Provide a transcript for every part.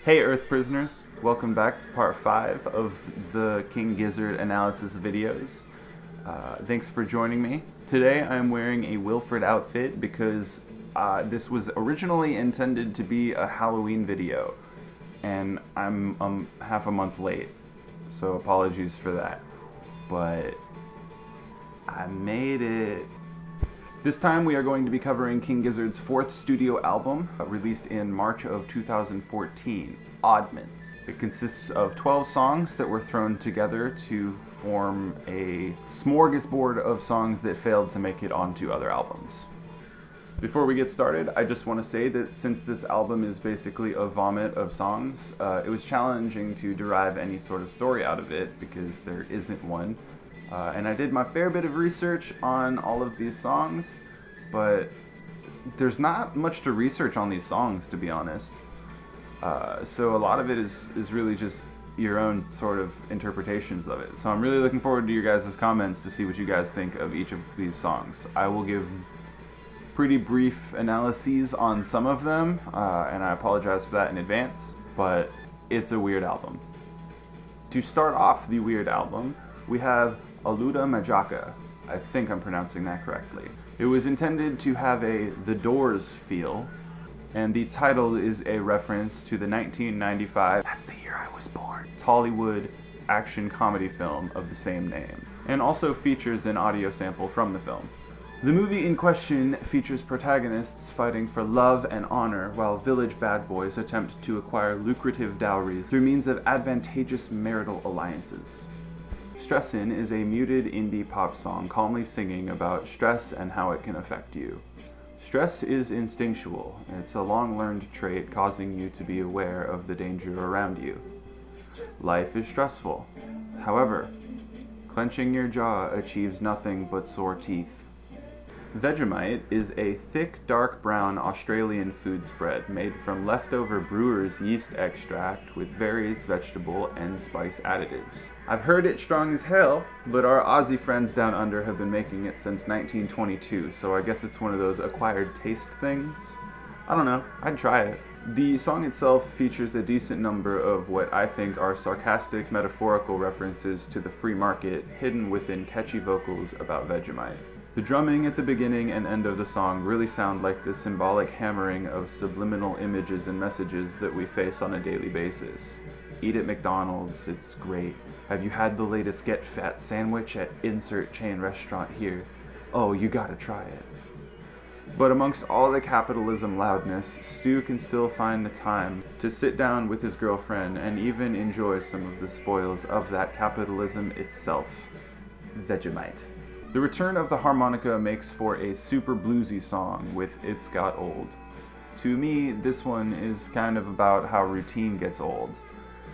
Hey Earth Prisoners, welcome back to part 5 of the King Gizzard analysis videos. Thanks for joining me. Today I'm wearing a Wilfred outfit because this was originally intended to be a Halloween video, and I'm half a month late, so apologies for that. But I made it. This time we are going to be covering King Gizzard's 4th studio album, released in March of 2014, Oddments. It consists of 12 songs that were thrown together to form a smorgasbord of songs that failed to make it onto other albums. Before we get started, I just want to say that since this album is basically a vomit of songs, it was challenging to derive any sort of story out of it because there isn't one. And I did my fair bit of research on all of these songs, but there's not much to research on these songs, to be honest. So a lot of it is really just your own sort of interpretations of it. So I'm really looking forward to your guys' comments to see what you guys think of each of these songs. I will give pretty brief analyses on some of them, and I apologize for that in advance, but it's a weird album. To start off the weird album, we have Aluda Majaka. I think I'm pronouncing that correctly. It was intended to have a The Doors feel, and the title is a reference to the 1995, that's the year I was born, Hollywood action comedy film of the same name, and also features an audio sample from the film. The movie in question features protagonists fighting for love and honor while village bad boys attempt to acquire lucrative dowries through means of advantageous marital alliances. Stressin' is a muted indie pop song calmly singing about stress and how it can affect you. Stress is instinctual. It's a long-learned trait causing you to be aware of the danger around you. Life is stressful. However, clenching your jaw achieves nothing but sore teeth. Vegemite is a thick, dark brown Australian food spread made from leftover brewer's yeast extract with various vegetable and spice additives. I've heard it's strong as hell, but our Aussie friends down under have been making it since 1922, so I guess it's one of those acquired taste things? I don't know, I'd try it. The song itself features a decent number of what I think are sarcastic, metaphorical references to the free market hidden within catchy vocals about Vegemite. The drumming at the beginning and end of the song really sound like the symbolic hammering of subliminal images and messages that we face on a daily basis. Eat at McDonald's, it's great. Have you had the latest Get Fat sandwich at insert chain restaurant here? Oh, you gotta try it. But amongst all the capitalism loudness, Stu can still find the time to sit down with his girlfriend and even enjoy some of the spoils of that capitalism itself. Vegemite. The return of the harmonica makes for a super bluesy song with It's Got Old. To me, this one is kind of about how routine gets old,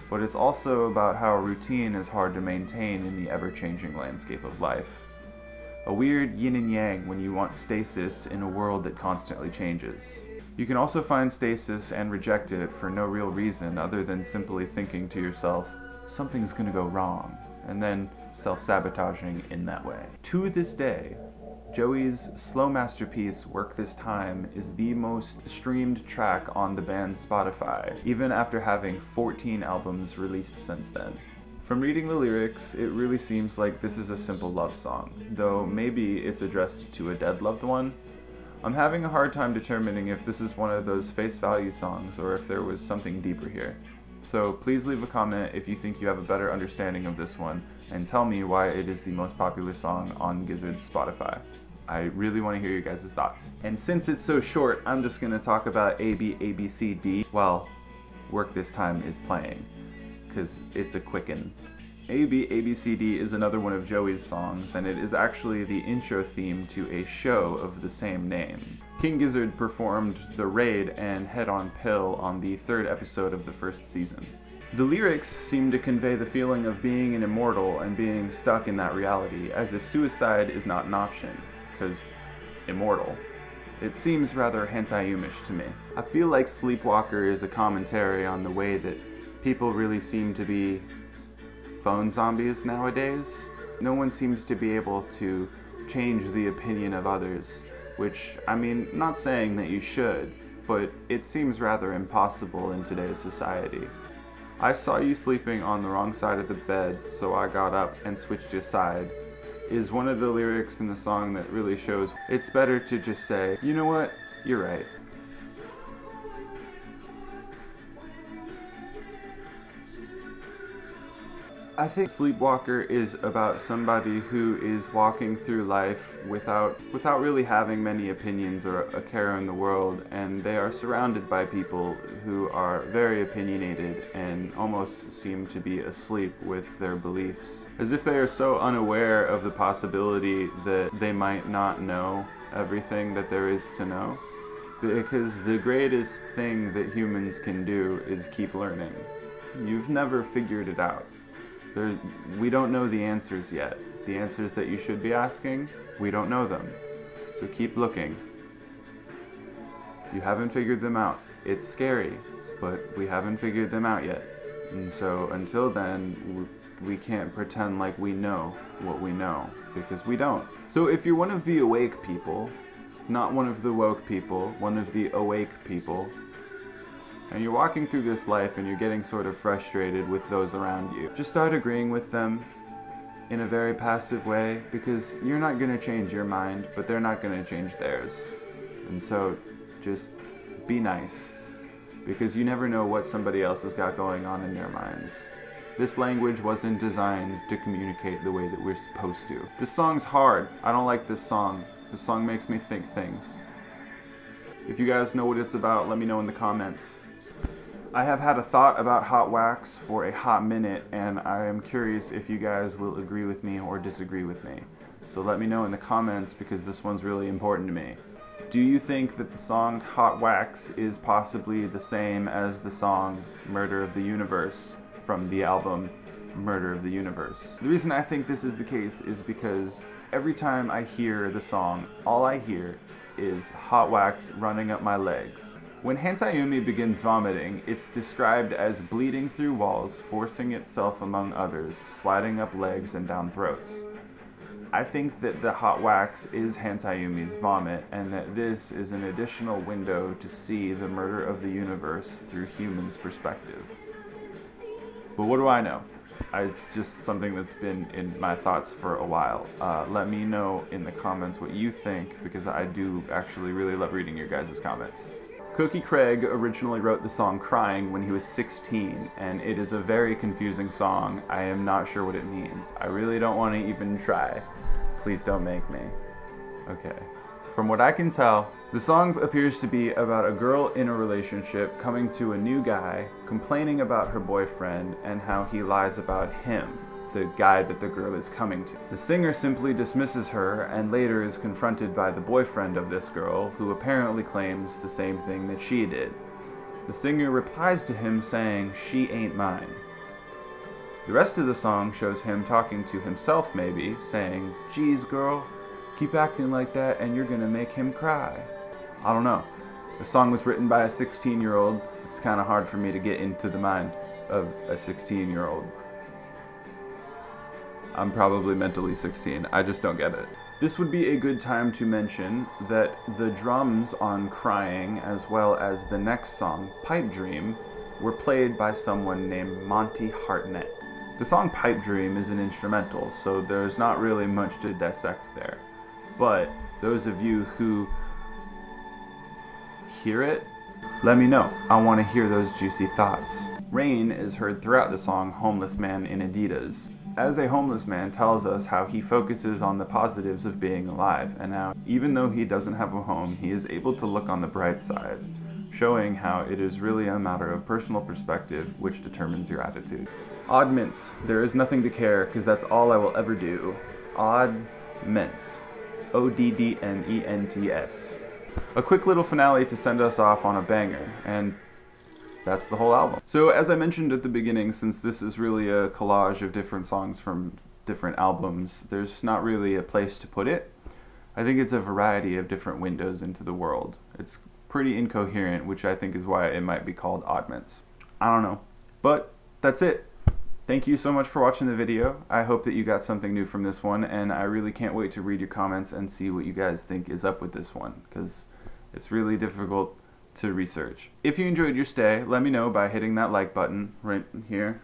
but it's also about how routine is hard to maintain in the ever-changing landscape of life. A weird yin and yang when you want stasis in a world that constantly changes. You can also find stasis and reject it for no real reason other than simply thinking to yourself, something's gonna go wrong, and then self-sabotaging in that way. To this day, Joey's slow masterpiece, Work This Time, is the most streamed track on the band's Spotify, even after having 14 albums released since then. From reading the lyrics, it really seems like this is a simple love song, though maybe it's addressed to a dead loved one. I'm having a hard time determining if this is one of those face value songs or if there was something deeper here. So please leave a comment if you think you have a better understanding of this one, and tell me why it is the most popular song on Gizzard's Spotify. I really want to hear your guys' thoughts. And since it's so short, I'm just going to talk about A, B, A, B, C, D while Work This Time is playing, because it's a quickin'. A, B, A, B, C, D is another one of Joey's songs, and it is actually the intro theme to a show of the same name. King Gizzard performed The Raid and Head on Pill on the 3rd episode of the 1st season. The lyrics seem to convey the feeling of being an immortal and being stuck in that reality, as if suicide is not an option, because immortal. It seems rather hentai-umish to me. I feel like Sleepwalker is a commentary on the way that people really seem to be phone zombies nowadays. No one seems to be able to change the opinion of others, which, I mean, not saying that you should, but it seems rather impossible in today's society. I saw you sleeping on the wrong side of the bed, so I got up and switched your side, is one of the lyrics in the song that really shows it's better to just say, you know what, you're right. I think Sleepwalker is about somebody who is walking through life without really having many opinions or a care in the world, and they are surrounded by people who are very opinionated and almost seem to be asleep with their beliefs, as if they are so unaware of the possibility that they might not know everything that there is to know. Because the greatest thing that humans can do is keep learning. You've never figured it out. We don't know the answers yet. The answers that you should be asking, we don't know them. So keep looking. You haven't figured them out. It's scary, but we haven't figured them out yet. And so until then, we can't pretend like we know what we know, because we don't. So if you're one of the awake people, not one of the woke people, one of the awake people, and you're walking through this life and you're getting sort of frustrated with those around you, just start agreeing with them in a very passive way, because you're not going to change your mind, but they're not going to change theirs. And so just be nice, because you never know what somebody else has got going on in their minds. This language wasn't designed to communicate the way that we're supposed to. This song's hard. I don't like this song. This song makes me think things. If you guys know what it's about, let me know in the comments. I have had a thought about hot wax for a hot minute, and I am curious if you guys will agree with me or disagree with me. So let me know in the comments, because this one's really important to me. Do you think that the song Hot Wax is possibly the same as the song Murder of the Universe from the album Murder of the Universe? The reason I think this is the case is because every time I hear the song, all I hear is hot wax running up my legs. When Hantayumi begins vomiting, it's described as bleeding through walls, forcing itself among others, sliding up legs and down throats. I think that the hot wax is Hantayumi's vomit, and that this is an additional window to see the murder of the universe through humans' perspective. But what do I know? It's just something that's been in my thoughts for a while. Let me know in the comments what you think, because I do actually really love reading your guys' comments. Cookie Craig originally wrote the song Crying when he was 16, and it is a very confusing song. I am not sure what it means. I really don't want to even try. Please don't make me. Okay. From what I can tell, the song appears to be about a girl in a relationship coming to a new guy, complaining about her boyfriend and how he lies about him, the guy that the girl is coming to. The singer simply dismisses her and later is confronted by the boyfriend of this girl, who apparently claims the same thing that she did. The singer replies to him saying, "She ain't mine." The rest of the song shows him talking to himself maybe, saying, "Geez girl, keep acting like that and you're gonna make him cry." I don't know. The song was written by a 16-year-old. It's kind of hard for me to get into the mind of a 16-year-old. I'm probably mentally 16, I just don't get it. This would be a good time to mention that the drums on Crying, as well as the next song, Pipe Dream, were played by someone named Monty Hartnett. The song Pipe Dream is an instrumental, so there's not really much to dissect there. But those of you who hear it, let me know. I want to hear those juicy thoughts. Rain is heard throughout the song Homeless Man in Adidas. As a homeless man tells us how he focuses on the positives of being alive, and how even though he doesn't have a home, he is able to look on the bright side, showing how it is really a matter of personal perspective which determines your attitude. Oddments, there is nothing to care, because that's all I will ever do. Oddments. Oddments. A quick little finale to send us off on a banger, and that's the whole album. So as I mentioned at the beginning, since this is really a collage of different songs from different albums, there's not really a place to put it. I think it's a variety of different windows into the world. It's pretty incoherent, which I think is why it might be called Oddments. I don't know. But that's it. Thank you so much for watching the video. I hope that you got something new from this one, and I really can't wait to read your comments and see what you guys think is up with this one, because it's really difficult to research. If you enjoyed your stay, let me know by hitting that like button right here.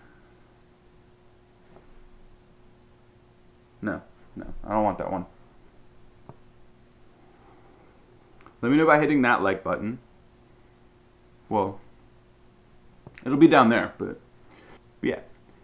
No, I don't want that one. Let me know by hitting that like button. Well, it'll be down there, but yeah,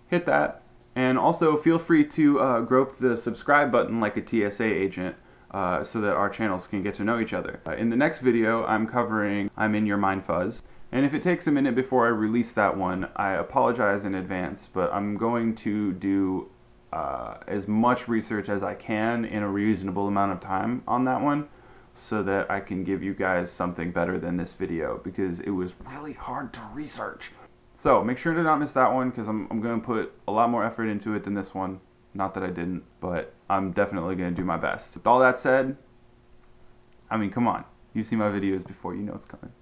hit that. And also feel free to grope the subscribe button like a TSA agent so that our channels can get to know each other. In the next video, I'm covering I'm in Your Mind Fuzz. And if it takes a minute before I release that one, I apologize in advance, but I'm going to do as much research as I can in a reasonable amount of time on that one, so that I can give you guys something better than this video, because it was really hard to research. So make sure to not miss that one, because I'm going to put a lot more effort into it than this one. Not that I didn't, but I'm definitely going to do my best. With all that said, I mean, come on. You've seen my videos before, you know it's coming.